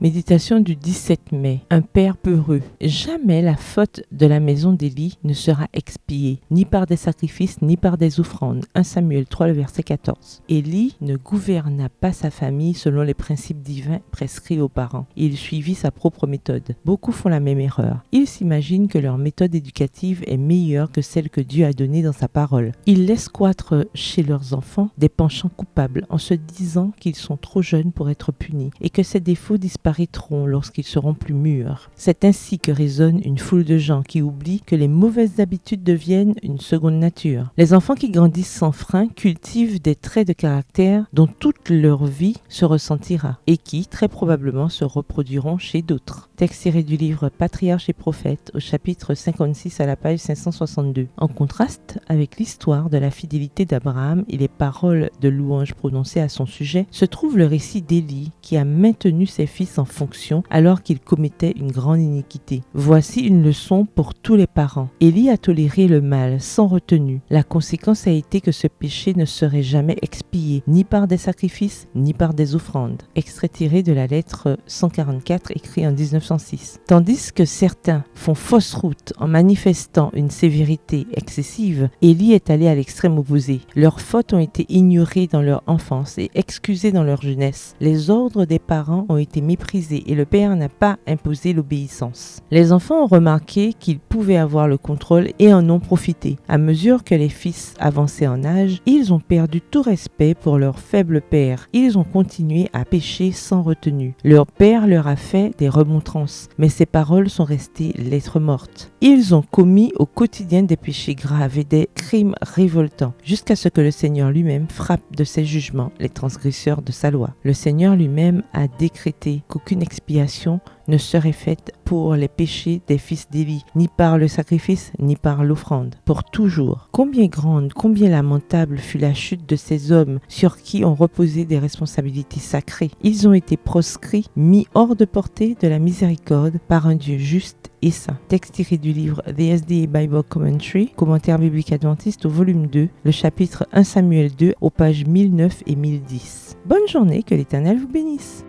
Méditation du 17 mai. Un père peureux. Jamais la faute de la maison d'Élie ne sera expiée, ni par des sacrifices, ni par des offrandes. 1 Samuel 3, le verset 14. Élie ne gouverna pas sa famille selon les principes divins prescrits aux parents. Il suivit sa propre méthode. Beaucoup font la même erreur. Ils s'imaginent que leur méthode éducative est meilleure que celle que Dieu a donnée dans sa parole. Ils laissent croître chez leurs enfants des penchants coupables en se disant qu'ils sont trop jeunes pour être punis et que ces défauts disparaîtront lorsqu'ils seront plus mûrs. C'est ainsi que raisonne une foule de gens qui oublient que les mauvaises habitudes deviennent une seconde nature. Les enfants qui grandissent sans frein cultivent des traits de caractère dont toute leur vie se ressentira et qui, très probablement, se reproduiront chez d'autres. Texte tiré du livre Patriarches et prophètes au chapitre 56 à la page 562. En contraste avec l'histoire de la fidélité d'Abraham et les paroles de louange prononcées à son sujet, se trouve le récit d'Élie qui a maintenu ses fils en fonction alors qu'ils commettaient une grande iniquité. Voici une leçon pour tous les parents. Élie a toléré le mal sans retenue. La conséquence a été que ce péché ne serait jamais expié, ni par des sacrifices, ni par des offrandes. Extrait tiré de la lettre 144 écrit en 1906. Tandis que certains font fausse route en manifestant une sévérité excessive, Élie est allé à l'extrême opposé. Leurs fautes ont été ignorées dans leur enfance et excusées dans leur jeunesse. Les ordres des parents ont été méprisés et le père n'a pas imposé l'obéissance. Les enfants ont remarqué qu'ils pouvaient avoir le contrôle et en ont profité. À mesure que les fils avançaient en âge, ils ont perdu tout respect pour leur faible père. Ils ont continué à pécher sans retenue. Leur père leur a fait des remontrances, mais ses paroles sont restées lettres mortes. Ils ont commis au quotidien des péchés graves et des crimes révoltants, jusqu'à ce que le Seigneur lui-même frappe de ses jugements les transgresseurs de sa loi. Le Seigneur lui-même a décrété qu'aucune expiation ne serait faite pour les péchés des fils d'Élie, ni par le sacrifice, ni par l'offrande, pour toujours. Combien grande, combien lamentable fut la chute de ces hommes sur qui ont reposé des responsabilités sacrées. Ils ont été proscrits, mis hors de portée de la miséricorde par un Dieu juste et saint. Texte tiré du livre The SDA Bible Commentary, commentaire biblique adventiste au volume 2, le chapitre 1 Samuel 2 aux pages 1009 et 1010. Bonne journée, que l'Éternel vous bénisse.